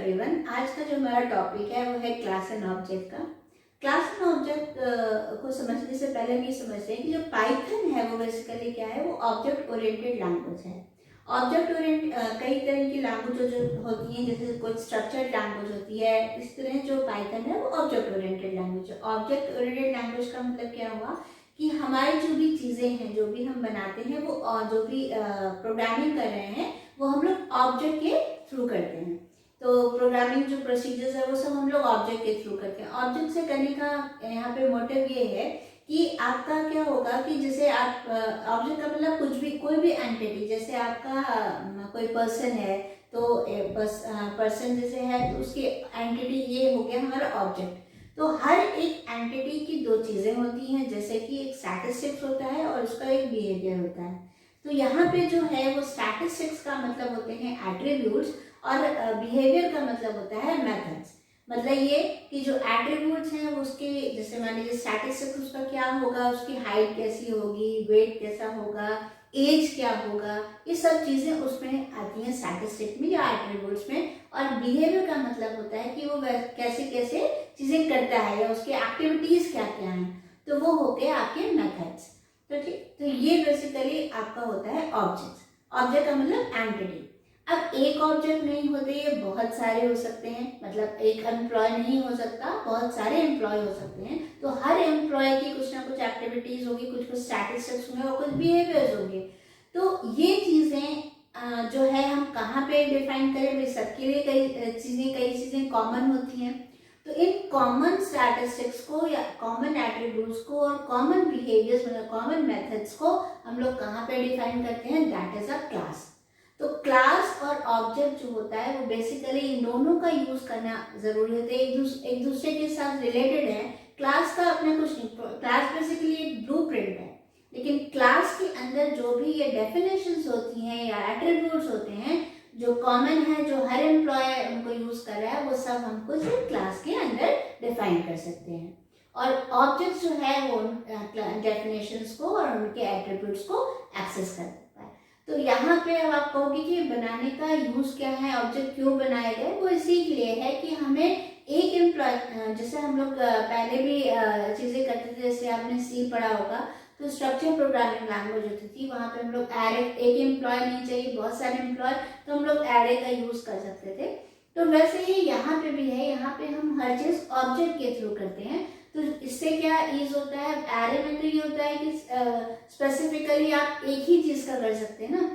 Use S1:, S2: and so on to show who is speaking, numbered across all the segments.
S1: Everyone. आज का जो हमारा टॉपिक है वो है क्लास एंड ऑब्जेक्ट का। क्लास एंड ऑब्जेक्ट को समझने से पहले हम ये समझते हैं कि जो पाइथन है वो बेसिकली क्या है, वो ऑब्जेक्ट ओरिएंटेड लैंग्वेज है। ऑब्जेक्ट ओरिएंट कई तरह की लैंग्वेज जो होती हैं, जैसे कोई स्ट्रक्चर्ड लैंग्वेज होती है, इस तरह जो पाइथन है वो ऑब्जेक्ट ओरिएंटेड लैंग्वेज है। ऑब्जेक्ट ओरिएंटेड लैंग्वेज का मतलब क्या हुआ कि हमारी जो भी चीज़ें हैं, जो भी हम बनाते हैं, वो जो भी प्रोग्रामिंग कर रहे हैं वो हम लोग ऑब्जेक्ट के थ्रू करते हैं। तो प्रोग्रामिंग जो प्रोसीजर्स है वो सब हम लोग ऑब्जेक्ट के थ्रू करते हैं। ऑब्जेक्ट से करने का यहाँ पे मोटिव ये है कि आपका क्या होगा कि जैसे आप ऑब्जेक्ट का मतलब कुछ भी, कोई भी एंटिटी, जैसे आपका कोई पर्सन है तो पर्सन जैसे है तो उसकी एंटिटी ये हो गया हमारा ऑब्जेक्ट। तो हर एक एंटिटी की दो चीज़ें होती हैं, जैसे कि एक स्टैटिस्टिक्स होता है और उसका एक बिहेवियर होता है। तो यहाँ पे जो है वो स्टैटिस्टिक्स का मतलब होते हैं एट्रीब्यूट्स और बिहेवियर का मतलब होता है मेथड्स। मतलब ये कि जो एट्रीब्यूट्स हैं वो उसके, जैसे मान लीजिए स्टैटिस्टिक्स, उसका क्या होगा, उसकी हाइट कैसी होगी, वेट कैसा होगा, एज क्या होगा, ये सब चीज़ें उसमें आती हैं स्टैटिस्टिक्स में या एट्रीब्यूट्स में। और बिहेवियर का मतलब होता है कि वो कैसे कैसे चीज़ें करता है या उसकी एक्टिविटीज़ क्या क्या हैं, तो वो हो गए आपके मेथड्स। तो ठीक, तो ये बेसिकली आपका होता है ऑब्जेक्ट। ऑब्जेक्ट का मतलब एंटिटी। अब एक ऑब्जेक्ट नहीं होते, ये बहुत सारे हो सकते हैं। मतलब एक एम्प्लॉय नहीं हो सकता, बहुत सारे एम्प्लॉय हो सकते हैं। तो हर एम्प्लॉय की कुछ ना कुछ एक्टिविटीज होगी, कुछ कुछ स्टैटिस्टिक्स होंगे और कुछ बिहेवियर्स होंगे। तो ये चीज़ें जो है हम कहाँ पे डिफाइन करें भाई, सबके लिए कई चीज़ें कॉमन होती हैं। तो इन कॉमन स्टैटिस्टिक्स को या कॉमन एट्रीब्यूट्स को और कॉमन बिहेवियर्स मतलब कॉमन मेथड्स को हम लोग कहाँ पे डिफाइन करते हैं, दैट इज अ क्लास। तो क्लास और ऑब्जेक्ट जो होता है वो बेसिकली इन दोनों का यूज करना जरूरी होता है, एक दूसरे के साथ रिलेटेड है। क्लास का अपना कुछ नहीं, क्लास बेसिकली एक ब्लूप्रिंट है, लेकिन क्लास के अंदर जो भी ये डेफिनेशंस होती हैं या एट्रीब्यूट्स होते हैं जो कॉमन है, जो हर एम्प्लॉय उनको यूज कर रहा है, वो सब हम कुछ क्लास के अंदर डिफाइन कर सकते हैं। और ऑब्जेक्ट जो है वो डेफिनेशंस को और उनके एट्रीब्यूट्स को एक्सेस करता है। तो यहाँ पे अब आप कहोगे कि बनाने का यूज क्या है, ऑब्जेक्ट क्यों बनाए गए, वो इसी के लिए है कि हमें एक एम्प्लॉय, जैसे हम लोग पहले भी चीजें करते थे, जैसे आपने सी पढ़ा होगा, तो स्ट्रक्चर प्रोग्रामिंग लैंग्वेज होती थी, वहाँ पे हम लोग एरे, एक एम्प्लॉय नहीं चाहिए, बहुत सारे एम्प्लॉय, तो हम लोग एरे का यूज कर सकते थे। तो वैसे ही यहाँ पे भी है, यहाँ पे हम हर चीज ऑब्जेक्ट के थ्रू करते हैं। तो इससे क्या ईज होता है, एरे में तो ये होता है कि स्पेसिफिकली आप एक ही चीज का कर सकते हैं ना,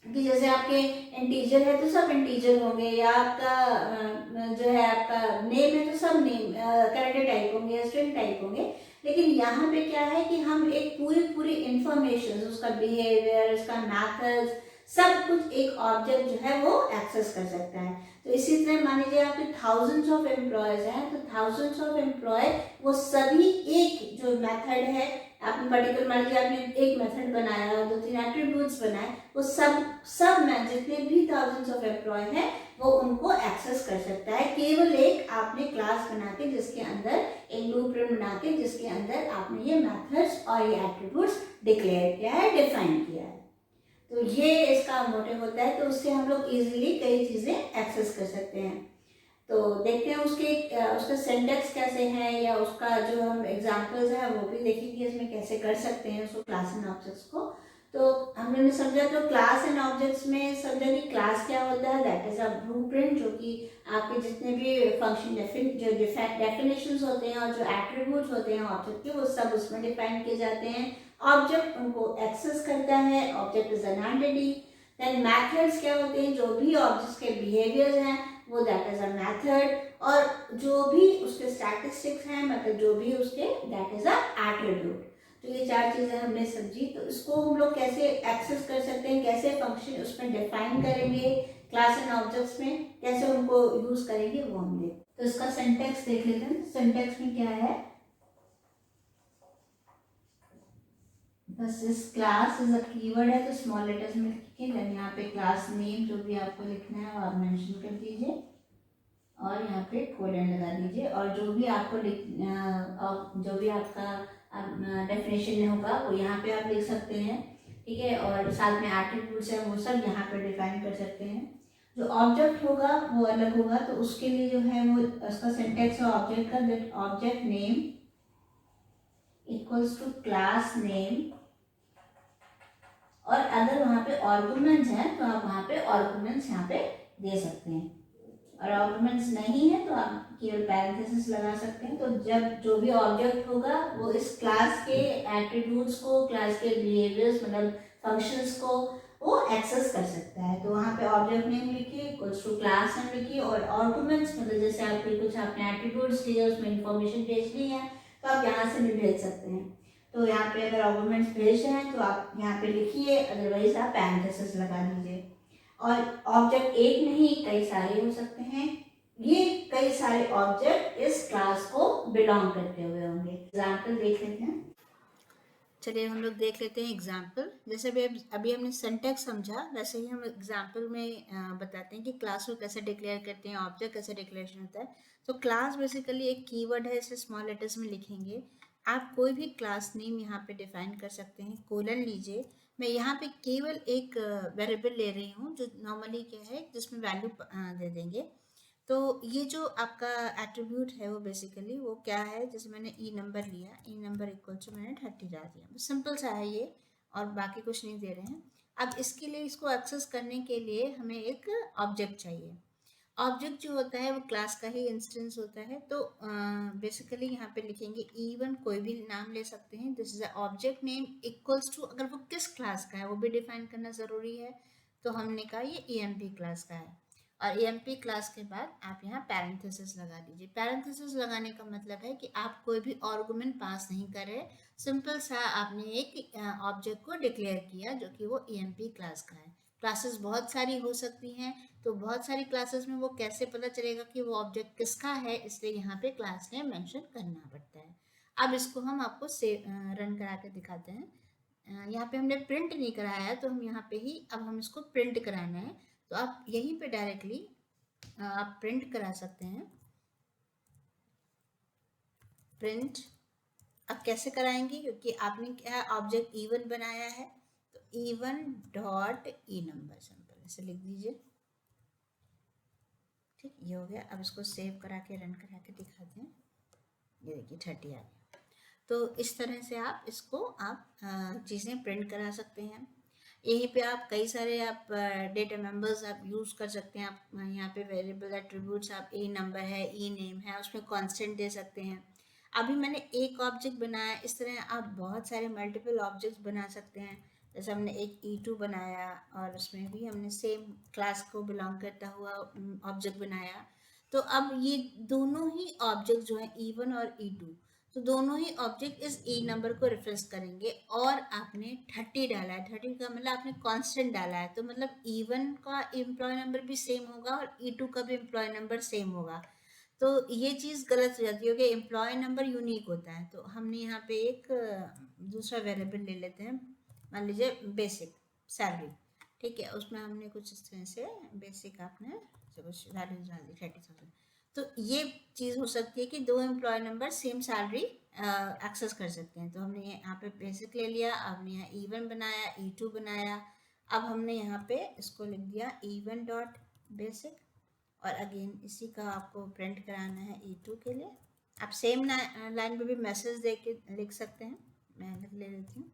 S1: कि जैसे आपके इंटीजर है तो सब इंटीजर होंगे, या आपका जो है आपका नेम है तो सब नेम कैरेक्टर टाइप होंगे, स्ट्रिंग टाइप होंगे। लेकिन यहाँ पे क्या है कि हम एक पूरी इंफॉर्मेशन, उसका बिहेवियर, उसका मैथड्स, सब कुछ एक ऑब्जेक्ट जो है वो एक्सेस कर सकता है। तो इसी तरह मान लीजिए आपके थाउजेंड्स ऑफ एम्प्लॉयज हैं, तो थाउजेंड्स ऑफ एम्प्लॉय वो सभी एक जो मेथड है, आपने पर्टिकुलर मान लीजिए आपने एक मेथड बनाया और 2-3 एट्रीब्यूट्स बनाए, वो सब में जितने भी थाउजेंड्स ऑफ एम्प्लॉय हैं वो उनको एक्सेस कर सकता है, केवल एक आपने क्लास बना के, जिसके अंदर एक ब्लूप्रिंट बना के, जिसके अंदर आपने ये मेथड्स और ये एट्रीब्यूट्स डिक्लेयर किया है, डिफाइन किया है। तो ये इसका मोटिव होता है। तो उससे हम लोग इजीली कई चीजें एक्सेस कर सकते हैं। तो देखते हैं उसका सिंटैक्स कैसे है, या उसका जो हम एग्जांपल्स है वो भी देखेंगे इसमें कैसे कर सकते हैं उसको, क्लास एंड ऑब्जेक्ट्स को। तो हमने समझा, तो क्लास एंड ऑब्जेक्ट्स में समझा कि क्लास क्या होता है, दैट इज अ ब्लूप्रिंट, जो कि आपके जितने भी फंक्शन जो डेफिनेशंस होते हैं और जो एट्रीब्यूट्स होते हैं ऑब्जेक्ट के, वो सब उसमें डिफाइन किए जाते हैं। ऑब्जेक्ट उनको एक्सेस करता है, object is an entity. Then methods क्या होते हैं, जो भी ऑब्जेक्ट्स के बिहेवियर्स हैं वो दैट इज अ मेथड, और जो भी उसके स्टैटिस्टिक्स हैं, मतलब जो भी उसके, दैट इज अ एट्रीब्यूट। तो ये चार चीजें हमने समझी। तो इसको हम लोग कैसे एक्सेस कर सकते हैं, कैसे फंक्शन उसमें डिफाइन करेंगे क्लास एंड ऑब्जेक्ट्स में, कैसे उनको यूज करेंगे, वो हम देख। तो इसका सिंटैक्स देख लेते हैं। सिंटैक्स में क्या है, बस इस क्लास इज अ कीवर्ड है तो स्मॉल लेटर्स में लिखिए। देन यहाँ पे क्लास नेम जो भी आपको लिखना है वो आप मेंशन कर दीजिए और यहाँ पे कोलन लगा दीजिए, और जो भी आपको जो भी आपका डेफिनेशन होगा वो यहाँ पे आप लिख सकते हैं, ठीक है। और साथ में एट्रीब्यूट्स है वो सब यहाँ पे डिफाइन कर सकते हैं। जो ऑब्जेक्ट होगा वो अलग होगा, तो उसके लिए जो है वो उसका सिंटेक्स है ऑब्जेक्ट का, that object name equals to class name, और अगर वहाँ पे आर्गुमेंट्स हैं तो आप वहाँ पे आर्गुमेंट्स यहाँ पे दे सकते हैं, और आर्गुमेंट्स नहीं है तो आप केवल पैरेंथेसिस लगा सकते हैं। तो जब जो भी ऑब्जेक्ट होगा वो इस क्लास के एट्रीब्यूट्स को, क्लास के बिहेवियर्स मतलब फंक्शंस को वो एक्सेस कर सकता है। तो वहाँ पे ऑब्जेक्ट नेम लिखिए इक्वल्स टू क्लास नेम लिखिए, और आर्गुमेंट्स मतलब जैसे आपके कुछ आपने एट्रीब्यूट्स दिए उसमें इंफॉर्मेशन भेजनी है तो आप यहाँ से भी भेज सकते हैं। तो यहाँ पे अगर आर्गुमेंट्स भेज रहे हैं तो आप यहाँ पे लिखिए, अदरवाइज आप पैरेंथेसिस लगा दीजिए। और ऑब्जेक्ट एक नहीं कई सारे हो सकते हैं, ये कई सारे ऑब्जेक्ट इस क्लास को बिलोंग करते हुए होंगे। एग्जाम्पल देख लेते हैं। चलिए हम लोग देख लेते हैं एग्जाम्पल। जैसे अभी हमने सिंटैक्स समझा, वैसे ही हम एग्जाम्पल में बताते हैं कि क्लास को कैसे डिक्लेयर करते हैं, ऑब्जेक्ट कैसे डिक्लेरेशन होता है। तो क्लास बेसिकली एक कीवर्ड है, इसे स्मॉल लेटर्स में लिखेंगे। आप कोई भी क्लास नेम यहाँ पे डिफाइन कर सकते हैं, कोलन लीजिए। मैं यहाँ पे केवल एक वेरिएबल ले रही हूँ जो नॉर्मली क्या है जिसमें वैल्यू दे देंगे। तो ये जो आपका एट्रीब्यूट है वो बेसिकली वो क्या है, जैसे मैंने ई नंबर लिया, ई नंबर इक्वल टू मैंने 30 डाल दिया, सिंपल सा है ये, और बाकी कुछ नहीं दे रहे हैं। अब इसके लिए इसको एक्सेस करने के लिए हमें एक ऑब्जेक्ट चाहिए। ऑब्जेक्ट जो होता है वो क्लास का ही इंस्टेंस होता है। तो बेसिकली यहाँ पे लिखेंगे E1, कोई भी नाम ले सकते हैं, this is object name equals to, अगर वो किस क्लास का है वो भी डिफाइन करना ज़रूरी है। तो हमने कहा ये EMP क्लास का है, और EMP क्लास के बाद आप यहाँ पैरेंथेसिस लगा दीजिए। पैरेंथेसिस लगाने का मतलब है कि आप कोई भी आर्गुमेंट पास नहीं कर रहे, सिंपल सा आपने एक ऑब्जेक्ट को डिक्लेयर किया जो कि वो EMP क्लास का है। क्लासेस बहुत सारी हो सकती हैं, तो बहुत सारी क्लासेस में वो कैसे पता चलेगा कि वो ऑब्जेक्ट किसका है, इसलिए यहाँ पे क्लास नेम मेंशन करना पड़ता है। अब इसको हम आपको से रन करा के दिखाते हैं। यहाँ पे हमने प्रिंट नहीं कराया है, तो हम यहाँ पे ही अब हम इसको प्रिंट कराना है। तो आप यहीं पे डायरेक्टली आप प्रिंट करा सकते हैं, प्रिंट। अब कैसे कराएंगे, क्योंकि आपने क्या ऑब्जेक्ट E1 बनाया है, तो E1 dot E number, simple ऐसे लिख दीजिए। ठीक, ये हो गया। अब इसको सेव करा के रन करा के दिखाते हैं। ये देखिए 30 आ गया। तो इस तरह से आप इसको आप चीज़ें प्रिंट करा सकते हैं। यहीं पे आप कई सारे आप डेटा मेंबर्स आप यूज़ कर सकते हैं। आप यहाँ पे वेरिएबल एट्रीब्यूट्स, आप ई नंबर है, ई नेम है, उसमें कांस्टेंट दे सकते हैं। अभी मैंने एक ऑब्जेक्ट बनाया, इस तरह आप बहुत सारे मल्टीपल ऑब्जेक्ट्स बना सकते हैं। जैसे हमने एक E2 बनाया और उसमें भी हमने सेम क्लास को बिलोंग करता हुआ ऑब्जेक्ट बनाया। तो अब ये दोनों ही ऑब्जेक्ट जो है E1 और E2, तो दोनों ही ऑब्जेक्ट इस ई नंबर को रेफरेंस करेंगे। और आपने 30 डाला है, 30 का मतलब आपने कांस्टेंट डाला है, तो मतलब E1 का एम्प्लॉय नंबर भी सेम होगा और E2 का भी एम्प्लॉय नंबर सेम होगा। तो ये चीज़ गलत हो जाती है कि एम्प्लॉय नंबर यूनिक होता है। तो हमने यहाँ पे एक दूसरा वेरिएबल ले लेते हैं, मान लीजिए बेसिक सैलरी। ठीक है, उसमें हमने कुछ इस तरह से बेसिक आपने वैल्यू डाल दी 30,000। तो ये चीज़ हो सकती है कि दो employee number same salary access कर सकते हैं। तो हमने यहाँ पे बेसिक ले लिया, हमने यहाँ E1 बनाया, E2 बनाया। अब हमने यहाँ पे इसको लिख दिया E1 डॉट बेसिक, और अगेन इसी का आपको प्रिंट कराना है E2 के लिए। आप सेम लाइन पे भी मैसेज दे के लिख सकते हैं, मैं लिख ले लेती हूँ।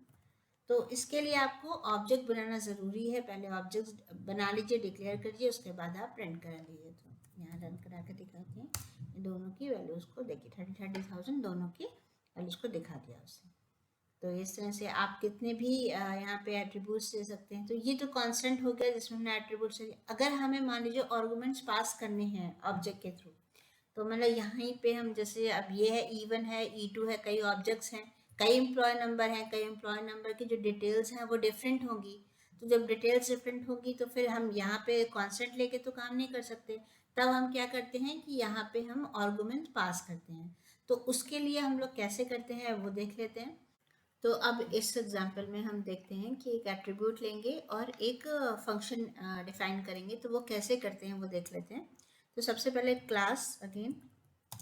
S1: तो इसके लिए आपको ऑब्जेक्ट बनाना ज़रूरी है, पहले ऑब्जेक्ट बना लीजिए, डिक्लेयर करिए, उसके बाद आप प्रिंट करा लीजिए। तो यहाँ रन करा के दिखाते हैं, दोनों की वैल्यूज़ को देखिए, 30,000 दोनों की वैल्यूज़ को दिखा दिया उससे। तो इस तरह से आप कितने भी यहाँ पे एट्रीब्यूट्स दे सकते हैं। तो ये तो कांस्टेंट हो गया जिसमें हमने एट्रीब्यूट्स। अगर हमें मान लीजिए आर्गुमेंट्स पास करने हैं ऑब्जेक्ट के थ्रू, तो मतलब यहाँ पे हम जैसे अब ये है E1 है, E2 है, कई ऑब्जेक्ट्स हैं, कई एम्प्लॉय नंबर हैं, कई एम्प्लॉय नंबर की जो डिटेल्स हैं वो डिफरेंट होंगी। तो जब डिटेल्स डिफरेंट होगी तो फिर हम यहाँ पे कांस्टेंट लेके तो काम नहीं कर सकते। तब हम क्या करते हैं कि यहाँ पे हम आर्गुमेंट पास करते हैं। तो उसके लिए हम लोग कैसे करते हैं वो देख लेते हैं। तो अब इस एग्जांपल में हम देखते हैं कि एक एट्रीब्यूट लेंगे और एक फंक्शन डिफाइन करेंगे। तो वो कैसे करते हैं वो देख लेते हैं। तो सबसे पहले क्लास, अगेन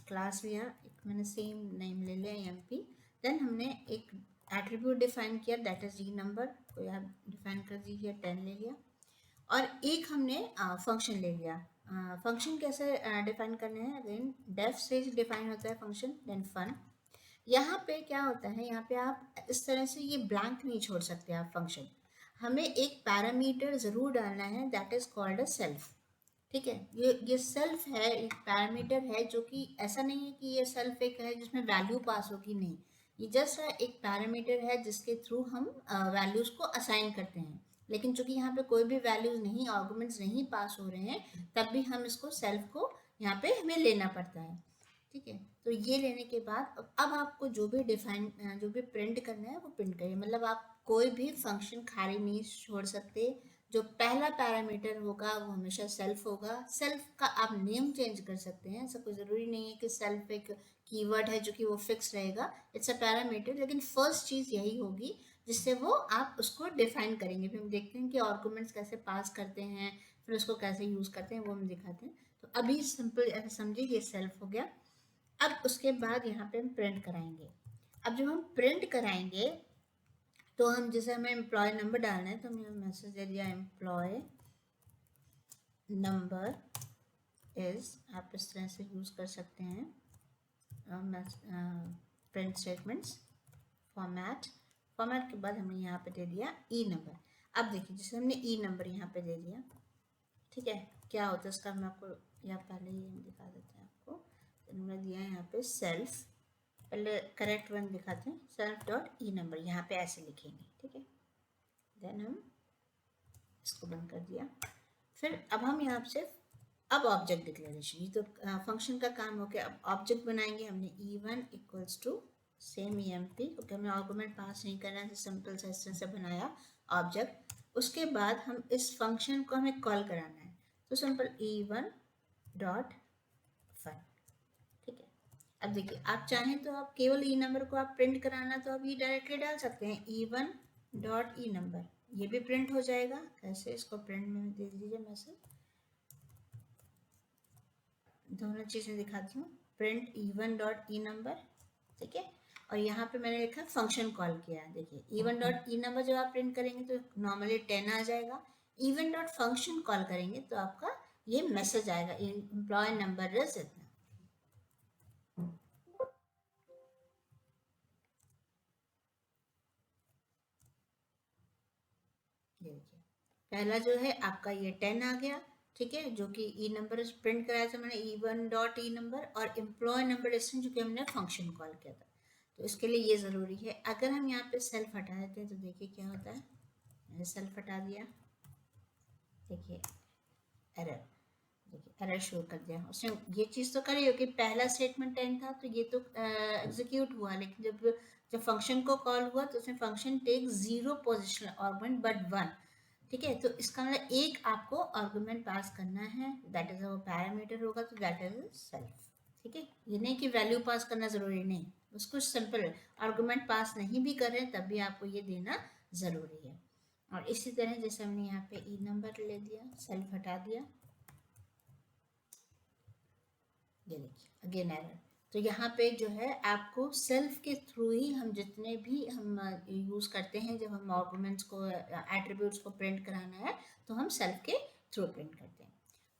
S1: क्लास लिया, एक मैंने सेम नेम ले लिया EMP। देन हमने एक एट्रीब्यूट डिफाइन किया, दैट इज ई नंबर, कोई आप डिफाइन कर दीजिए, 10 ले लिया। और एक हमने फंक्शन ले लिया। फंक्शन कैसे डिफाइन करने हैं, अगेन डेफ से डिफाइन होता है फंक्शन, देन फन। यहाँ पे क्या होता है, यहाँ पे आप इस तरह से ये ब्लैंक नहीं छोड़ सकते आप फंक्शन, हमें एक पैरामीटर ज़रूर डालना है, that is called a self. ठीक है, ये सेल्फ है, एक पैरामीटर है, जो कि ऐसा नहीं है कि ये सेल्फ एक है जिसमें वैल्यू पास होगी, नहीं, ये जस्ट एक पैरामीटर है जिसके थ्रू हम वैल्यूज को असाइन करते हैं। लेकिन चूंकि यहाँ पे कोई भी वैल्यूज नहीं, आर्गुमेंट्स नहीं पास हो रहे हैं, तब भी हम इसको सेल्फ को यहाँ पे हमें लेना पड़ता है। ठीक है, तो ये लेने के बाद अब आपको जो भी डिफाइन जो भी प्रिंट करना है वो प्रिंट करिए, मतलब आप कोई भी फंक्शन खाली नहीं छोड़ सकते। जो पहला पैरामीटर होगा वो हमेशा सेल्फ होगा। सेल्फ का आप नेम चेंज कर सकते हैं, ऐसा कोई ज़रूरी नहीं है कि सेल्फ एक कीवर्ड है जो कि वो फिक्स रहेगा, इट्स अ पैरामीटर, लेकिन फर्स्ट चीज़ यही होगी जिससे वो आप उसको डिफाइन करेंगे। फिर हम देखते हैं कि आर्गुमेंट्स कैसे पास करते हैं, फिर उसको कैसे यूज़ करते हैं, वो हम दिखाते हैं। तो अभी सिंपल ऐसे समझिए ये सेल्फ हो गया। अब उसके बाद यहाँ पे हम प्रिंट कराएंगे। अब जब हम प्रिंट कराएंगे तो हम जैसे हमें एम्प्लॉय नंबर डालना है, तो हमने मैसेज दे दिया एम्प्लॉय नंबर इज, आप इस तरह से यूज़ कर सकते हैं प्रिंट स्टेटमेंट्स। फॉर्मेट, फॉर्मेट के बाद हमने यहाँ पे दे दिया ई नंबर। अब देखिए जैसे हमने ई नंबर यहाँ पे दे दिया, ठीक है, क्या होता है इसका मैं आपको या पहले ही हम दिखा देते हैं आपको। तो हमने दिया है यहाँ पे सेल्फ, पहले करेक्ट वन दिखाते हैं, सेल्फ डॉट ई नंबर, यहाँ पे ऐसे लिखेंगे, ठीक है। देन हम इसको बंद कर दिया। फिर अब हम यहाँ से अब ऑब्जेक्ट डिक्लेरेशन, ये तो फंक्शन का काम हो गया। अब ऑब्जेक्ट बनाएंगे हमने e1 equals to same emp, क्योंकि हमें आर्गुमेंट पास नहीं करना है, सिंपल सा इस तरह से बनाया ऑब्जेक्ट। उसके बाद हम इस फंक्शन को हमें कॉल कराना है, तो सिंपल e1 डॉट फन, ठीक है। अब देखिए आप चाहें तो आप केवल ई नंबर को आप प्रिंट कराना तो आप ये डायरेक्टली डाल सकते हैं e1 डॉट ई नंबर, ये भी प्रिंट हो जाएगा। कैसे, इसको प्रिंट में दे दीजिए मैसेज, दोनों चीज़ें दिखाती हूँ, print e1 dot E number, ठीक है। और यहाँ पे मैंने लिखा फंक्शन कॉल किया है, देखिए e1 डॉट ई नंबर जब आप प्रिंट करेंगे तो नॉर्मली 10 आ जाएगा, e1 डॉट फंक्शन कॉल करेंगे तो आपका ये मैसेज आएगा एम्प्लॉय नंबर इज इतना। ये देखिए पहला जो है आपका ये 10 आ गया, ठीक है, जो कि ई नंबर प्रिंट कराया था मैंने e1 डॉट ई नंबर, और एम्प्लॉय नंबर इसमें जो कि हमने फंक्शन कॉल किया था, तो इसके लिए ये ज़रूरी है। अगर हम यहाँ पे सेल्फ हटा देते हैं तो देखिए क्या होता है, मैंने सेल्फ हटा दिया, देखिए एरर, देखिए एरर शो कर दिया उसने। ये चीज़ तो करी हो कि पहला स्टेटमेंट 10 था तो ये तो एग्जीक्यूट हुआ, लेकिन जब जब फंक्शन को कॉल हुआ तो उसमें function take 0 positional argument but 1, ठीक है। तो इसका मतलब एक आपको आर्गुमेंट पास करना है, दैट इज वो पैरामीटर होगा, तो दैट इज सेल्फ, ठीक है। ये नहीं कि वैल्यू पास करना ज़रूरी नहीं, उसको सिंपल आर्गुमेंट पास नहीं भी कर रहे हैं तब भी आपको ये देना ज़रूरी है। और इसी तरह जैसे हमने यहाँ पे ई नंबर ले दिया, सेल्फ हटा दिया, ये देखिए अगेन एरर। तो यहाँ पे जो है आपको सेल्फ के थ्रू ही हम जितने भी हम यूज़ करते हैं, जब हम आर्गुमेंट्स को एट्रीब्यूट्स को प्रिंट कराना है तो हम सेल्फ के थ्रू प्रिंट करते हैं।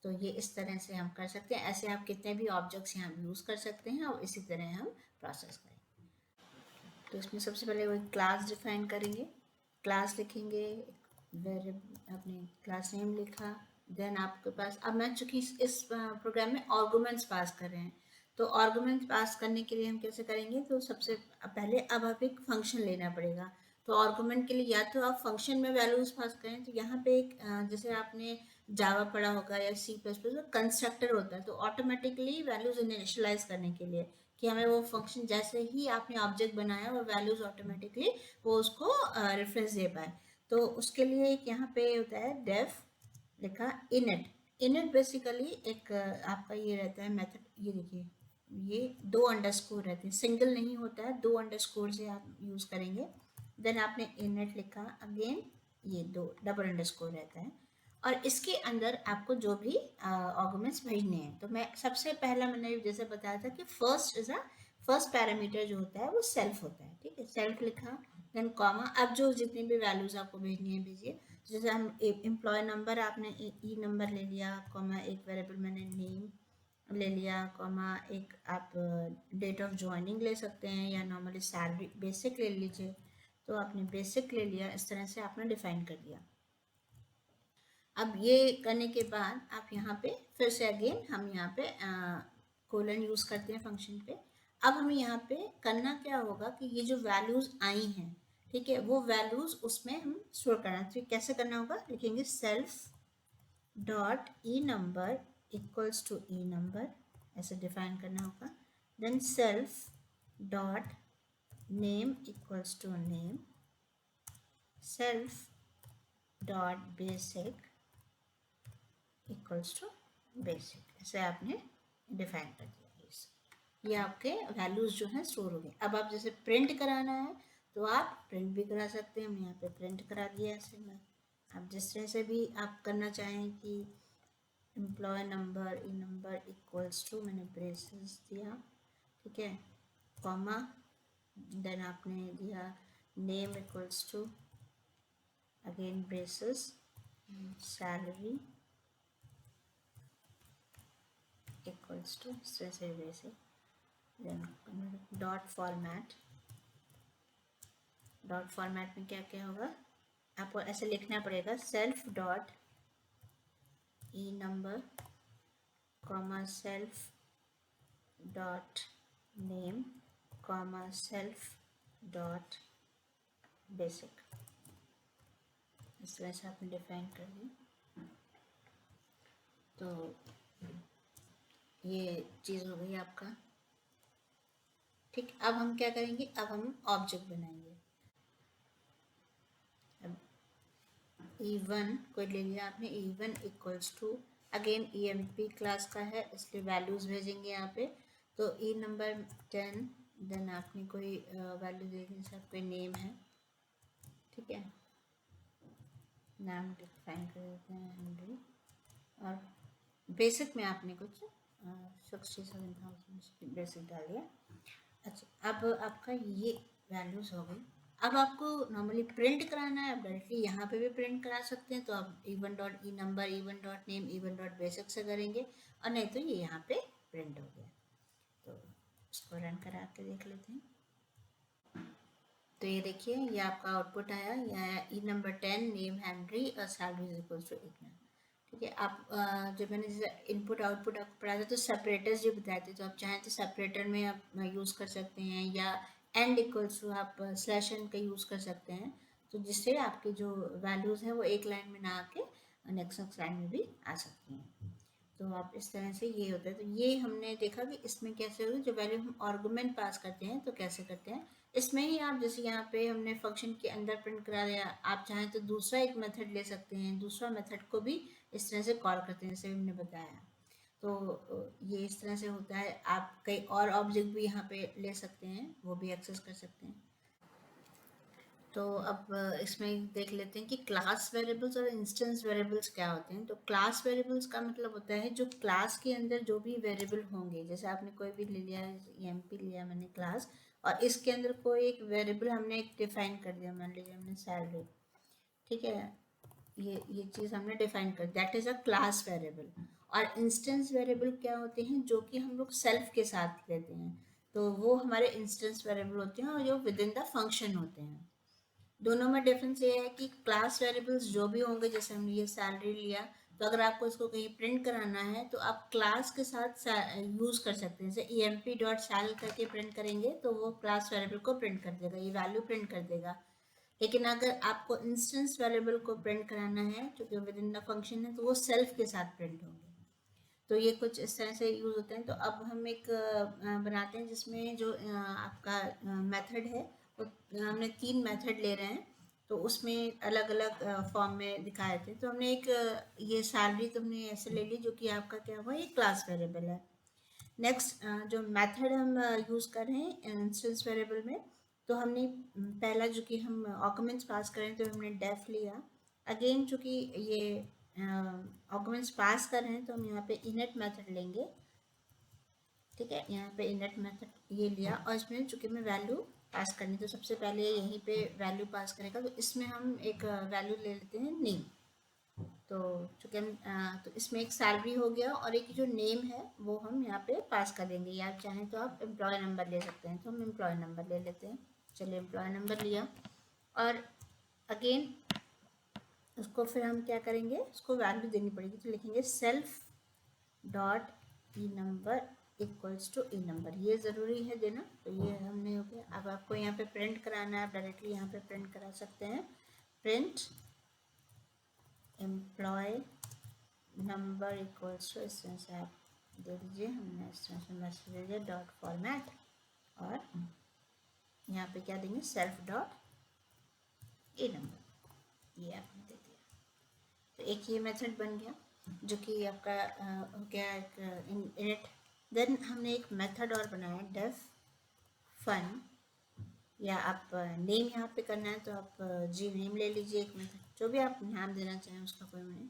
S1: तो ये इस तरह से हम कर सकते हैं, ऐसे आप कितने भी ऑब्जेक्ट्स यहाँ यूज़ कर सकते हैं और इसी तरह हम प्रोसेस करेंगे। तो इसमें सबसे पहले वो क्लास डिफाइन करेंगे, क्लास लिखेंगे, वेरिएबल अपने क्लास नेम लिखा, देन आपके पास, अब मैं चूंकि इस प्रोग्राम में आर्गुमेंट्स पास कर रहे हैं, तो आर्गुमेंट्स पास करने के लिए हम कैसे करेंगे, तो सबसे पहले अब आप एक फंक्शन लेना पड़ेगा। तो आर्गुमेंट के लिए या तो आप फंक्शन में वैल्यूज पास करें, तो यहाँ पे एक जैसे आपने जावा पढ़ा होगा या C++, कंस्ट्रक्टर होता है, तो ऑटोमेटिकली वैल्यूज इनिशियलाइज करने के लिए कि हमें वो फंक्शन जैसे ही आपने ऑब्जेक्ट बनाया वो वैल्यूज ऑटोमेटिकली वो उसको रेफरेंस दे पाए। तो उसके लिए एक यहाँ पे होता है डेफ लिखा इनिट, इनिट बेसिकली एक आपका ये रहता है मेथड, ये देखिए ये 2 अंडरस्कोर रहते हैं, सिंगल नहीं होता है, 2 अंडरस्कोर से आप यूज़ करेंगे। देन आपने इनिट लिखा, अगेन ये 2 डबल अंडरस्कोर रहता है, और इसके अंदर आपको जो भी आर्गुमेंट्स भेजने हैं। तो मैं सबसे पहला मैंने जैसे बताया था कि फर्स्ट पैरामीटर जो होता है वो सेल्फ होता है, ठीक है, सेल्फ लिखा, देन कॉमा, अब जो जितनी भी वैल्यूज आपको भेजनी है भेजिए। जैसे हम एम्प्लॉय नंबर आपने ई नंबर ले लिया, कॉमा एक वेरिएबल मैंने नेम ले लिया, कॉमा एक आप डेट ऑफ ज्वाइनिंग ले सकते हैं या नॉर्मली सैलरी बेसिक ले लीजिए, तो आपने बेसिक ले लिया, इस तरह से आपने डिफाइन कर दिया। अब ये करने के बाद आप यहाँ पे फिर से अगेन हम यहाँ पे कोलन यूज़ करते हैं फंक्शन पे। अब हमें यहाँ पे करना क्या होगा कि ये जो वैल्यूज़ आई हैं, ठीक है, वो वैल्यूज़ उसमें हम स्टोर करना है। तो कैसे करना होगा, लिखेंगे self dot E number equals to E number, ऐसे डिफाइन करना होगा। Then self dot name equals to name, self dot basic equals to basic, ऐसे आपने डिफाइन कर दिया। ये आपके वैल्यूज़ जो हैं स्टोर हो गए। अब आप जैसे प्रिंट कराना है तो आप प्रिंट भी करा सकते हैं। हम यहाँ पे प्रिंट करा दिया ऐसे में। अब जिस तरह से भी आप करना चाहें कि employee number E number equals to, मैंने ब्रेसेस दिया, ठीक है, कॉमा, देन आपने दिया name equals to again braces, salary equals to इस तरह से basic, then dot format. Dot format में क्या क्या होगा, आपको ऐसे लिखना पड़ेगा, self dot E number comma self dot name comma self dot basic, इस तरह से आपने डिफाइन कर दिया। तो ये चीज़ हो गई आपका, ठीक। अब हम क्या करेंगे, अब हम ऑब्जेक्ट बनाएंगे। अब E1 को ले लिया आपने, E1 equals to again EMP class का है इसलिए वैल्यूज़ भेजेंगे यहाँ पे। तो ई नंबर 10, देन आपने कोई वैल्यू दे दी, जैसे कोई नेम है, ठीक है, नाम डिफाइन कर देते हैं हेनरी, और बेसिक में आपने कुछ 67,000 बेसिक डाल दिया। अच्छा, अब आपका ये वैल्यूज़ हो गई। अब आपको नॉर्मली प्रिंट कराना है, आप डायरेक्टली यहाँ पे भी प्रिंट करा सकते हैं, तो आप E1 dot E number, E1 dot name, E1 dot basic से करेंगे, और नहीं तो ये यहाँ पे प्रिंट हो गया। तो इसको रन करा के देख लेते हैं। तो ये देखिए, ये आपका आउटपुट आया, यह ई नंबर 10 नेम हेनरी और सैलरी इज इक्वल्स टू 8। ठीक है, आप जब मैंने जैसे इनपुट आउटपुट आपको पढ़ाया था तो सेपरेटर्स जो बताए थे, तो आप चाहें तो सेपरेटर में आप यूज़ कर सकते हैं, या एंड इक्वल्स टू आप स्लैश एंड का यूज़ कर सकते हैं, तो जिससे आपकी जो वैल्यूज़ हैं वो एक लाइन में ना आके नेक्स्ट लाइन में भी आ सकती हैं। तो आप इस तरह से, ये होता है। तो ये हमने देखा कि इसमें कैसे होगा, जो वैल्यू हम आर्गुमेंट पास करते हैं तो कैसे करते हैं। इसमें ही आप जैसे यहाँ पे हमने फंक्शन के अंदर प्रिंट करा दिया, आप चाहें तो दूसरा एक मेथड ले सकते हैं, दूसरा मेथड को भी इस तरह से कॉल करते हैं जैसे हमने बताया। तो ये इस तरह से होता है। आप कई और ऑब्जेक्ट भी यहाँ पे ले सकते हैं, वो भी एक्सेस कर सकते हैं। तो अब इसमें देख लेते हैं कि क्लास वेरिएबल्स और इंस्टेंस वेरिएबल्स क्या होते हैं। तो क्लास वेरिएबल्स का मतलब होता है जो क्लास के अंदर जो भी वेरिएबल होंगे, जैसे आपने कोई भी ले लिया, EMP लिया मैंने क्लास, और इसके अंदर कोई एक वेरिएबल हमने एक डिफाइन कर दिया, मान लीजिए हमने सैलरी, ठीक है, ये चीज़ हमने डिफाइन कर, that is a class variable. और इंस्टेंस वेरिएबल क्या होते हैं, जो कि हम लोग सेल्फ के साथ लेते हैं, तो वो हमारे इंस्टेंस वेरिएबल होते हैं, और जो विद इन द फंक्शन होते हैं। दोनों में डिफरेंस ये है कि क्लास वेरिएबल्स जो भी होंगे, जैसे हमने ये सैलरी लिया, तो अगर आपको इसको कहीं प्रिंट कराना है तो आप क्लास के साथ यूज़ कर सकते हैं। जैसे EMP डॉट सैल करके प्रिंट करेंगे तो वो क्लास वेरिएबल को प्रिंट कर देगा, ये वैल्यू प्रिंट कर देगा। लेकिन अगर आपको इंस्टेंस वेरिएबल को प्रिंट कराना है जो कि विद इन द फंक्शन है, तो वो सेल्फ के साथ प्रिंट होंगे। तो ये कुछ इस तरह से यूज़ होते हैं। तो अब हम एक बनाते हैं जिसमें जो आपका मेथड है, वो हमने 3 मेथड ले रहे हैं, तो उसमें अलग अलग फॉर्म में दिखाए थे। तो हमने एक ये सैलरी तो हमने ऐसे ले ली, जो कि आपका क्या हुआ, ये क्लास वेरिएबल है। नेक्स्ट जो मेथड हम यूज़ कर रहे हैं इंस्टेंस वेरिएबल में, तो हमने पहला जो कि हम आर्गुमेंट्स पास करें तो हमने डेफ लिया। अगेन चूँकि ये आर्गुमेंट्स पास कर रहे हैं तो हम यहाँ पे इनिट मेथड लेंगे, ठीक है, यहाँ पे इनिट मेथड ये लिया, और इसमें चूँकि मैं वैल्यू पास करनी, तो सबसे पहले यहीं पे वैल्यू पास करेगा। तो इसमें हम एक वैल्यू ले लेते हैं नेम। तो चूँकि हम तो इसमें एक सैलरी हो गया और एक जो नेम है वो हम यहाँ पे पास कर देंगे, या चाहें तो आप एम्प्लॉय नंबर ले सकते हैं। तो हम एम्प्लॉय नंबर ले लेते हैं। चलिए एम्प्लॉय नंबर लिया, और अगेन उसको फिर हम क्या करेंगे, उसको वैल्यू देनी पड़ेगी। तो लिखेंगे self dot E number equals to E number, ये ज़रूरी है देना। तो ये हमने हो गया। अब आपको यहाँ पे प्रिंट कराना है, आप डायरेक्टली यहाँ पे प्रिंट करा सकते हैं। Print employee number equals to, इस तरह से आप दे दीजिए। हमने इस तरह से मैसेज दे दिया डॉट फॉर्मेट, और यहाँ पे क्या देंगे, सेल्फ डॉट ए नंबर, ये आपने दे दिया। तो एक ये मेथड बन गया जो कि आपका हो गया एक इनिट। देन हमने एक मेथड और बनाया डेफ फन, या आप नेम यहाँ पे करना है तो आप जी नेम ले लीजिए एक मेथड, जो भी आप नाम देना चाहें उसका कोई मैंने,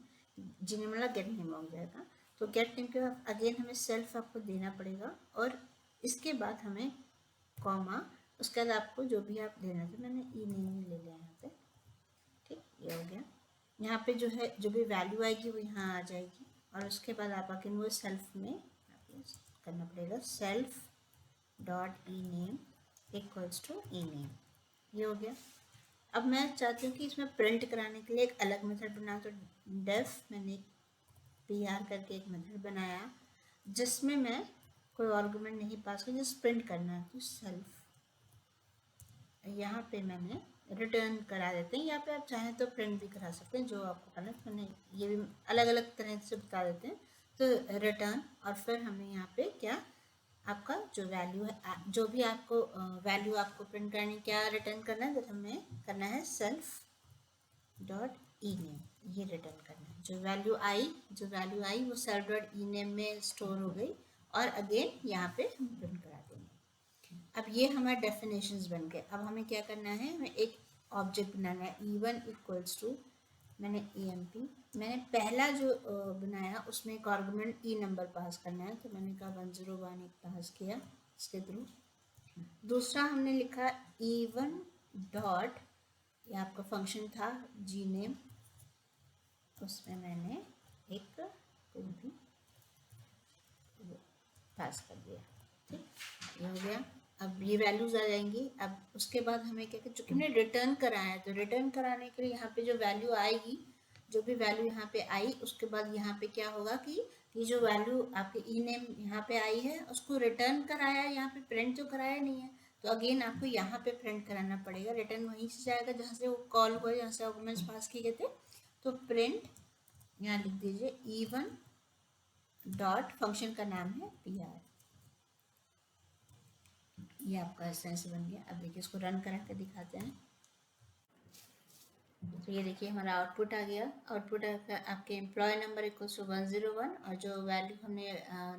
S1: जी नेम वाला गेट नेम हो जाएगा। तो गेट नेम के बाद अगेन हमें सेल्फ आपको देना पड़ेगा, और इसके बाद हमें कॉमा, उसके बाद आपको जो भी आप देना था, मैंने ई नेम ले लिया यहाँ पे। ठीक, ये हो गया। यहाँ पे जो है जो भी वैल्यू आएगी वो यहाँ आ जाएगी, और उसके बाद आप आके वो सेल्फ में करना पड़ेगा, self dot E name equals to E name, ये हो गया। अब मैं चाहती हूँ कि इसमें प्रिंट कराने के लिए एक अलग मेथड बनाया। तो डेफ मैंने पी आर करके एक मेथड बनाया जिसमें मैं कोई आर्गुमेंट नहीं पास कर, जस्ट प्रिंट करना है। तो सेल्फ, यहाँ पे मैंने रिटर्न करा देते हैं, यहाँ पे आप चाहें तो प्रिंट भी करा सकते हैं, जो आपको करना है। मैंने ये भी अलग अलग तरह से बता देते हैं। तो रिटर्न, और फिर हमें यहाँ पे क्या, आपका जो वैल्यू है, जो भी आपको वैल्यू आपको प्रिंट करनी, क्या रिटर्न करना है, तो हमें करना है सेल्फ डॉट ई नेम, ये रिटर्न करना है। जो वैल्यू आई वो सेल्फ डॉट ई नेम में स्टोर हो गई, और अगेन यहाँ पे हम प्रिंट करा देंगे। अब ये हमारे डेफिनेशंस बन गए। अब हमें क्या करना है, हमें एक ऑब्जेक्ट बनाना है। E1 इक्वल्स टू, मैंने EMP, मैंने पहला जो बनाया उसमें एक आर्गुमेंट ई नंबर पास करना है, तो मैंने कहा 101 एक पास किया इसके थ्रू। दूसरा हमने लिखा E1 डॉट, ये आपका फंक्शन था जी नेम, उसमें मैंने एक कोई भी पास कर दिया। ठीक, ये हो गया। अब ये वैल्यूज आ जाएंगी। अब उसके बाद हमें क्या, चूंकि हमने रिटर्न कराया है, तो रिटर्न कराने के लिए यहाँ पे जो वैल्यू आएगी, जो भी वैल्यू यहाँ पे आई, उसके बाद यहाँ पे क्या होगा कि ये जो वैल्यू आपके ई नेम यहाँ पे आई है उसको रिटर्न कराया, यहाँ पे प्रिंट तो कराया नहीं है, तो अगेन आपको यहाँ पे प्रिंट कराना पड़ेगा। रिटर्न वहीं से जाएगा जहाँ से वो कॉल हुआ, जहाँ से आर्गुमेंट्स पास किए गए थे। तो प्रिंट यहाँ लिख दीजिए E1 डॉट, फंक्शन का नाम है PR, ये आपका सेंस बन गया। अब देखिए इसको रन करा के दिखाते हैं। तो ये देखिए हमारा आउटपुट आ गया। आउटपुट आपके एम्प्लॉय नंबर इक्वल टू 101, और जो वैल्यू हमने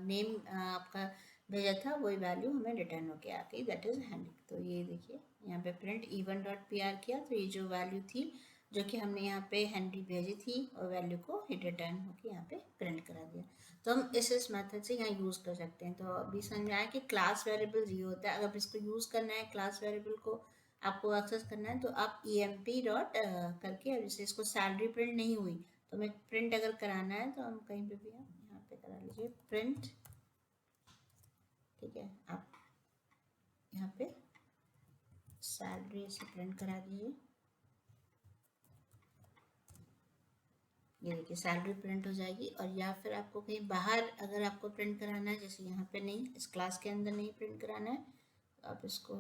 S1: नेम आपका भेजा था वही वैल्यू हमें रिटर्न होके आ गई, दैट इज हैंडी। तो ये देखिए यहाँ पे प्रिंट E1 डॉट PR किया, तो ये जो वैल्यू थी जो कि हमने यहाँ पे हैंडी भेजी थी, और वैल्यू को ही रिटर्न होके यहाँ पे प्रिंट करा दिया। तो हम इस मेथड से यहाँ यूज़ कर सकते हैं। तो अभी समझ में आया कि क्लास वेरिएबल ये होता है। अगर इसको यूज़ करना है, क्लास वेरिएबल को आपको एक्सेस करना है, तो आप EMP डॉट करके, अब जैसे इसको सैलरी प्रिंट नहीं हुई तो हमें प्रिंट अगर कराना है तो हम कहीं पे भी आप यहाँ पे करा लीजिए प्रिंट। ठीक है, आप यहाँ पे सैलरी से प्रिंट करा दीजिए। ये देखिए सैलरी प्रिंट हो जाएगी। और या फिर आपको कहीं बाहर अगर आपको प्रिंट कराना है, जैसे यहाँ पे नहीं, इस क्लास के अंदर नहीं प्रिंट कराना है, तो आप इसको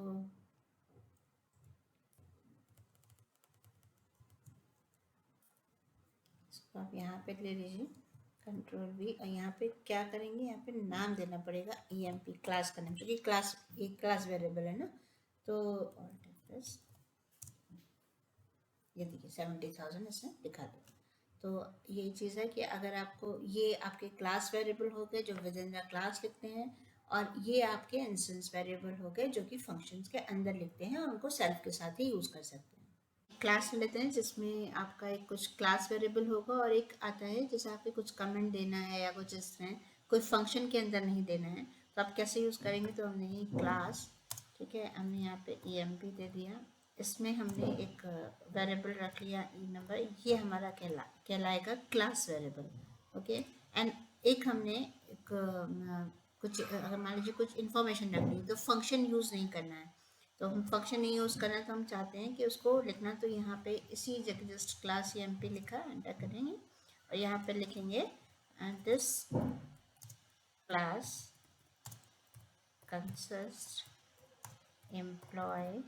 S1: आप यहाँ पे ले लीजिए कंट्रोल V, और यहाँ पे क्या करेंगे, यहाँ पे नाम देना पड़ेगा EMP, क्लास का नाम, क्योंकि क्लास एक क्लास वेरिएबल है ना। तो ये देखिए 70,000 इसने दिखा दिया। तो यही चीज़ है कि अगर आपको ये आपके क्लास वेरिएबल हो गए जो विद इन द क्लास लिखते हैं, और ये आपके इंस्टेंस वेरिएबल हो गए जो कि फंक्शंस के अंदर लिखते हैं, और उनको सेल्फ के साथ ही यूज़ कर सकते हैं। क्लास लेते हैं जिसमें आपका एक कुछ क्लास वेरिएबल होगा, और एक आता है जैसे आपको कुछ कमेंट देना है या कुछ इस तरह कोई फंक्शन के अंदर नहीं देना है, तो आप कैसे यूज़ करेंगे। तो हमने ये क्लास,
S2: ठीक है, हमने यहाँ पे EMP दे दिया, इसमें हमने एक वेरिएबल रख लिया ई नंबर, ये हमारा कहलाएगा क्लास वेरिएबल। ओके, एंड एक हमने एक कुछ अगर मान लीजिए कुछ इन्फॉर्मेशन रख ली, तो फंक्शन यूज़ नहीं करना है। तो हम फंक्शन नहीं यूज़ करना है, तो हम चाहते हैं कि उसको लिखना, तो यहाँ पे इसी जगह जस्ट क्लास EMP लिखा, एंटर करेंगे और यहाँ पे लिखेंगे this class consists employee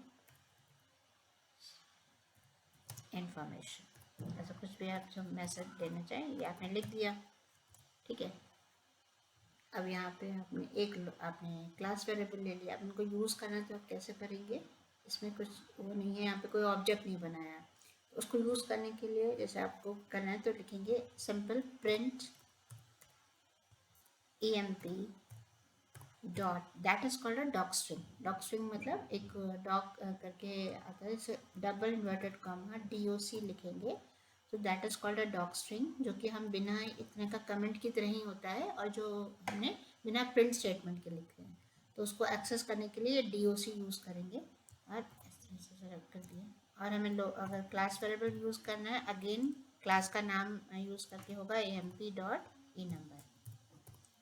S2: information, ऐसा कुछ भी आप जो मैसेज देना चाहें ये आपने लिख दिया। ठीक है, अब यहाँ पे आपने क्लास वेरिएबल ले लिया, आप उनको यूज़ करना है तो आप कैसे करेंगे, इसमें कुछ वो नहीं है, यहाँ पे कोई ऑब्जेक्ट नहीं बनाया। तो उसको यूज़ करने के लिए जैसे आपको करना है तो लिखेंगे simple print EMP dot, that is called a doc string. Doc string मतलब एक डॉक करके आता है, जैसे डबल इन्वर्टेड कॉमा DOC लिखेंगे, तो that is called a doc string, जो कि हम बिना इतने का कमेंट की तरह ही होता है और जो हमने बिना प्रिंट स्टेटमेंट के लिखे हैं। तो उसको एक्सेस करने के लिए DOC यूज़ करेंगे और इस तरह से सेलेक्ट कर दिया। और हमें अगर क्लास वेरिएबल यूज़ करना है, अगेन क्लास का नाम यूज़ करके होगा EMP डॉट ई नंबर।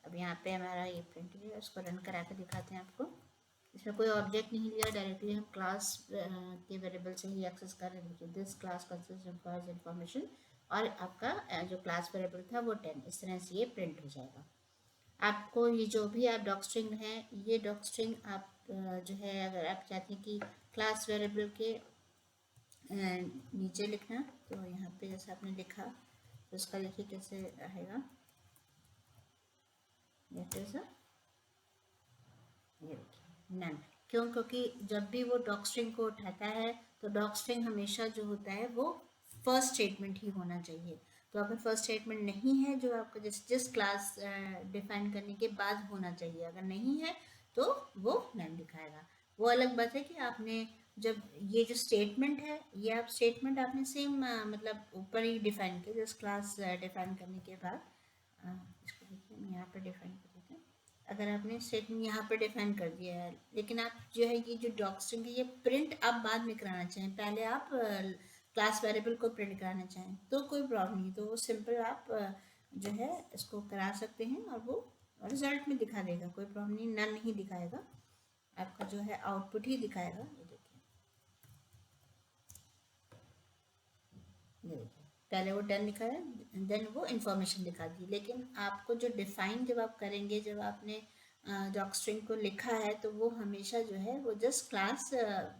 S2: अब यहाँ पे हमारा ये प्रिंट है, उसको रन करा के दिखाते हैं आपको। इसमें कोई ऑब्जेक्ट नहीं लिया, डायरेक्टली हम क्लास के वेरिएबल से ही एक्सेस कर रहे हैं। This class consist employees information, और आपका जो क्लास वेरिएबल था वो 10, इस तरह से ये प्रिंट हो जाएगा। आपको ये जो भी आप डॉक स्ट्रिंग है, ये डॉक स्ट्रिंग आप जो है अगर आप चाहते हैं कि क्लास वेरिएबल के नीचे लिखना, तो यहाँ पे जैसे आपने लिखा तो उसका लिखिए कैसे रहेगा, ये नन। क्यों? क्योंकि जब भी वो डॉक स्ट्रिंग को उठाता है तो डॉक स्ट्रिंग हमेशा जो होता है वो फर्स्ट स्टेटमेंट ही होना चाहिए। तो अगर फर्स्ट स्टेटमेंट नहीं है जो आपका जिस क्लास डिफाइन करने के बाद होना चाहिए, अगर नहीं है तो वो नन दिखाएगा। वो अलग बात है कि आपने जब ये जो स्टेटमेंट है, ये आप स्टेटमेंट आपने सेम मतलब ऊपर ही डिफाइन किया, जिस क्लास डिफाइन करने के बाद इसको देखिए हम यहाँ पर डिफाइन कर देते हैं। अगर आपने स्टेटमेंट यहाँ पर डिफाइन कर दिया है, लेकिन आप जो है ये जो डॉक स्ट्रिंग है ये प्रिंट आप बाद में कराना चाहें, पहले आप क्लास वेरिएबल को प्रिंट कराना चाहें तो कोई प्रॉब्लम नहीं, तो वो सिंपल आप जो है इसको करा सकते हैं और वो रिजल्ट में दिखा देगा, कोई प्रॉब्लम नहीं, नन नहीं दिखाएगा, आपका जो है आउटपुट ही दिखाएगा। ये देखिए, ये देखिए पहले वो 10 दिखाया, देन वो इन्फॉर्मेशन दिखा दी। लेकिन आपको जो डिफाइन जब आप करेंगे, जब आपने डॉक स्ट्रिंग को लिखा है, तो वो हमेशा जो है वो जस्ट क्लास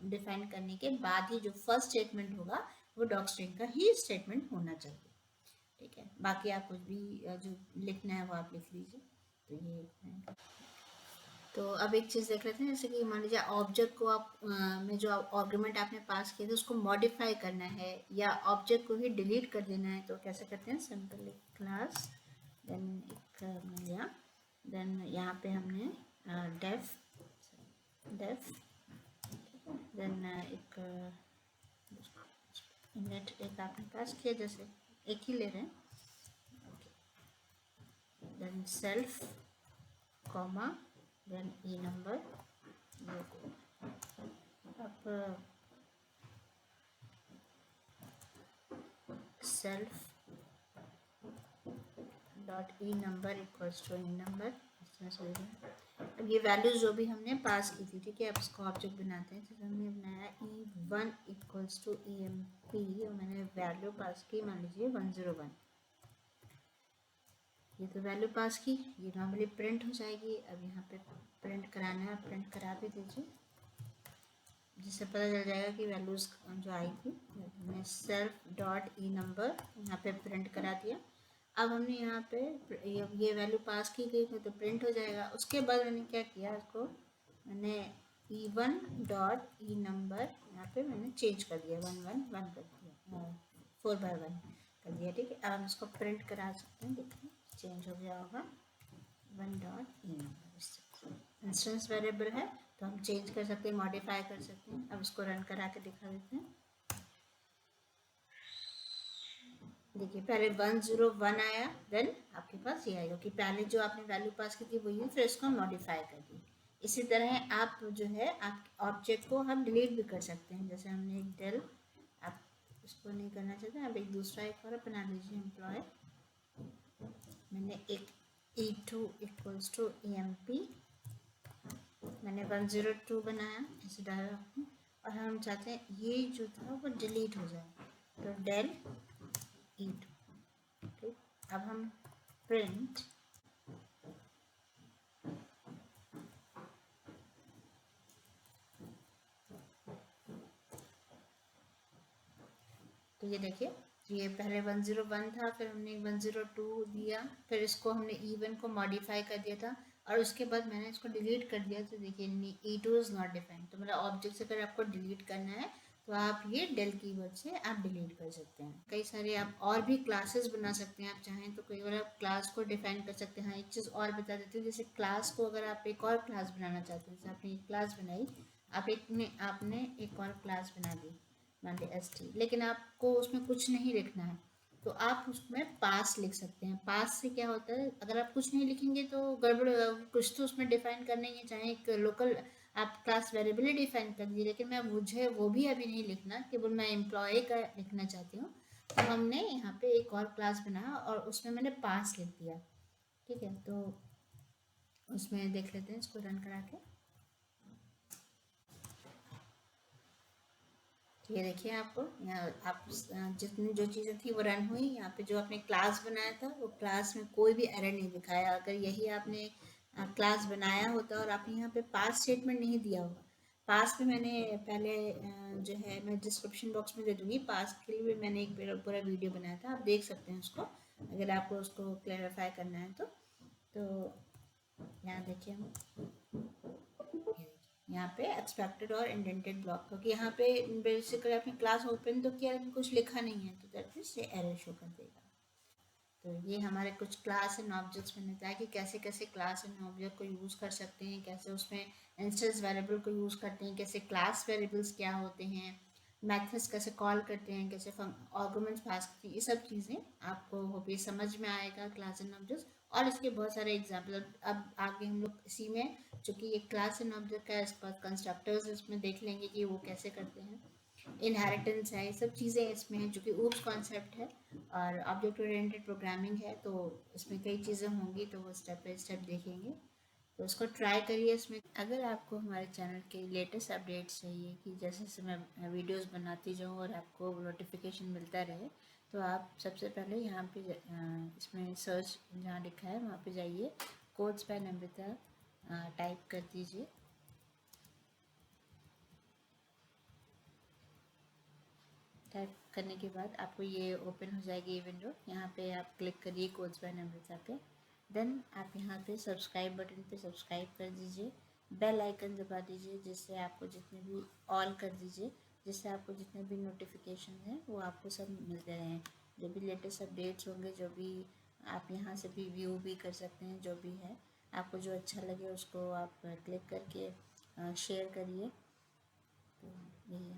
S2: डिफाइन करने के बाद ही जो फर्स्ट स्टेटमेंट होगा वो डॉक स्ट्रिंग का ही स्टेटमेंट होना चाहिए। ठीक है, बाकी आप कुछ भी जो लिखना है वो आप लिख लीजिए। तो ये तो अब एक चीज़ देख लेते हैं, जैसे कि मान लीजिए ऑब्जेक्ट को आप में जो आर्गुमेंट आपने पास किए थे उसको मॉडिफाई करना है या ऑब्जेक्ट को ही डिलीट कर देना है, तो कैसे करते हैं, सिंपल क्लास देन एक लिया, देन यहाँ पे हमने डेफ डेफ देन एक इनलेट एक आपने पास किया, जैसे एक ही ले रहे हैं, then self comma then E number. अब self dot E number equals to E number, इस तरह से अब ये वैल्यूज जो भी हमने पास की थी, ठीक है, अब इसको ऑब्जेक्ट बनाते हैं। जैसे हमने बनाया E1 इक्वल्स टू EMP और मैंने वैल्यू पास की मान लीजिए 101, ये तो वैल्यू पास की, ये नॉर्मली प्रिंट हो जाएगी। अब यहाँ पे प्रिंट कराना है, प्रिंट करा भी दीजिए, जिससे पता चल जाएगा कि वैल्यूज जो आई थी। मैंने सेल्फ डॉट ई नंबर यहाँ पे प्रिंट करा दिया। अब हमने यहाँ पे ये वैल्यू पास की गई तो प्रिंट हो जाएगा। उसके बाद मैंने क्या किया, इसको मैंने E1 डॉट ई नंबर यहाँ पे मैंने चेंज कर दिया, 111 कर दिया, 4/1 कर दिया। ठीक है, अब हम इसको प्रिंट करा सकते हैं, देखिए चेंज हो गया होगा 1 dot E number. Instance variable है तो हम चेंज कर सकते हैं, मॉडिफाई कर सकते हैं। अब इसको रन करा के दिखा देते हैं। देखिए पहले 101 आया, देन आपके पास ये आएगा कि पहले जो आपने वैल्यू पास की थी वही, फिर इसको मॉडिफाई कर दी। इसी तरह आप जो है आप ऑब्जेक्ट को हम डिलीट भी कर सकते हैं। जैसे हमने एक डेल, आप इसको नहीं करना चाहते, आप एक दूसरा एक और बना लीजिए एम्प्लॉय। मैंने एक E2 इक्वल्स टू EMP, मैंने 102 बनाया, ऐसे डाला आपने, और हम चाहते हैं ये जो था वो डिलीट हो जाए, तो डेल E2। ठीक, अब हम प्रिंट तो ये देखिए, ये पहले 101 था, फिर हमने 102 दिया, फिर इसको हमने E1 को मॉडिफाई कर दिया था, और उसके बाद मैंने इसको डिलीट कर दिया। तो देखिए E2 इज़ नॉट डिफाइंड। तो मतलब ऑब्जेक्ट से अगर आपको डिलीट करना है तो आप ये डेल कीवर्ड से आप डिलीट कर सकते हैं। कई सारे आप और भी क्लासेस बना सकते हैं, आप चाहें तो कई बार आप क्लास को डिफाइन कर सकते हैं। हाँ, एक चीज़ और बता देती हूँ, जैसे क्लास को अगर आप एक और क्लास बनाना चाहते हैं, जैसे आपने एक क्लास बनाई, आपने एक और क्लास बना दी, मान ली ST, लेकिन आपको उसमें कुछ नहीं लिखना है, तो आप उसमें पास लिख सकते हैं। पास से क्या होता है, अगर आप कुछ नहीं लिखेंगे तो गड़बड़ होगा, कुछ तो उसमें डिफाइन करना ही है, चाहे एक लोकल आप क्लास वेरिएबल ही डिफाइन कर दीजिए, लेकिन मुझे वो भी अभी नहीं लिखना, केवल मैं एम्प्लॉय का लिखना चाहती हूँ। तो हमने यहाँ पे एक और क्लास बनाया और उसमें मैंने पास लिख दिया। ठीक है, तो उसमें देख लेते हैं, इसको रन करा के। ये देखिए, आपको यहाँ आप जितनी जो चीज़ें थी वो रन हुई। यहाँ पे जो आपने क्लास बनाया था वो क्लास में कोई भी एरर नहीं दिखाया। अगर यही आपने क्लास बनाया होता और आपने यहाँ पे पास स्टेटमेंट नहीं दिया होगा, पास में मैंने पहले जो है मैं डिस्क्रिप्शन बॉक्स में दे दूँगी, पास के लिए भी मैंने एक पूरा वीडियो बनाया था, आप देख सकते हैं उसको, अगर आपको उसको क्लैरिफाई करना है तो यहाँ देखिए हम यहाँ पे एक्सपेक्टेड और इंडेंटेड ब्लॉक, क्योंकि यहाँ पे बेसिकली आपने क्लास ओपन तो किया लेकिन कुछ लिखा नहीं है, तो दैट मीन्स ये एरर शो कर देगा। तो ये हमारे कुछ क्लास एंड ऑब्जेक्ट्स में बताया कि कैसे कैसे क्लास एंड ऑब्जेक्ट को यूज़ कर सकते हैं, कैसे उसमें इंस्टेंस वेरिएबल को यूज़ करते हैं, कैसे क्लास वेरिएबल्स क्या होते हैं, मेथड्स कैसे कॉल करते हैं, कैसे आर्गुमेंट्स पास करते हैं, ये सब चीज़ें आपको होप ये समझ में आएगा क्लास एंड ऑब्जेक्ट्स। और इसके बहुत सारे एग्जाम्पल अब आगे हम लोग इसी में, चूँकि ये क्लास एंड ऑब्जेक्ट का, इसके बाद कंस्ट्रक्टर्स इसमें देख लेंगे कि वो कैसे करते हैं, इनहेरिटेंस है, ये सब चीज़ें इसमें हैं, जो कि ऊप्स कॉन्सेप्ट है और ऑब्जेक्ट ओरिएंटेड प्रोग्रामिंग है, तो इसमें कई चीज़ें होंगी, तो वो स्टेप बाय स्टेप देखेंगे। तो उसको ट्राई करिए इसमें। अगर आपको हमारे चैनल के लेटेस्ट अपडेट्स चाहिए कि जैसे जैसे मैं वीडियोस बनाती जाऊँ और आपको नोटिफिकेशन मिलता रहे, तो आप सबसे पहले यहाँ पे इसमें सर्च जहाँ लिखा है वहाँ पे जाइए, कोड्स बाय नम्रता टाइप कर दीजिए। टाइप करने के बाद आपको ये ओपन हो जाएगी ये विंडो, यहाँ पे आप क्लिक करिए कोड्स बाय नम्रता पे, देन आप यहाँ पे सब्सक्राइब बटन पे सब्सक्राइब कर दीजिए, बेल आइकन दबा दीजिए, जिससे आपको जितने भी ऑल कर दीजिए, जिससे आपको जितने भी नोटिफिकेशन हैं वो आपको सब मिलते रहें, जो भी लेटेस्ट अपडेट्स होंगे, जो भी आप यहाँ से भी व्यू भी कर सकते हैं, जो भी है आपको जो अच्छा लगे उसको आप क्लिक करके शेयर करिए। तो यही है।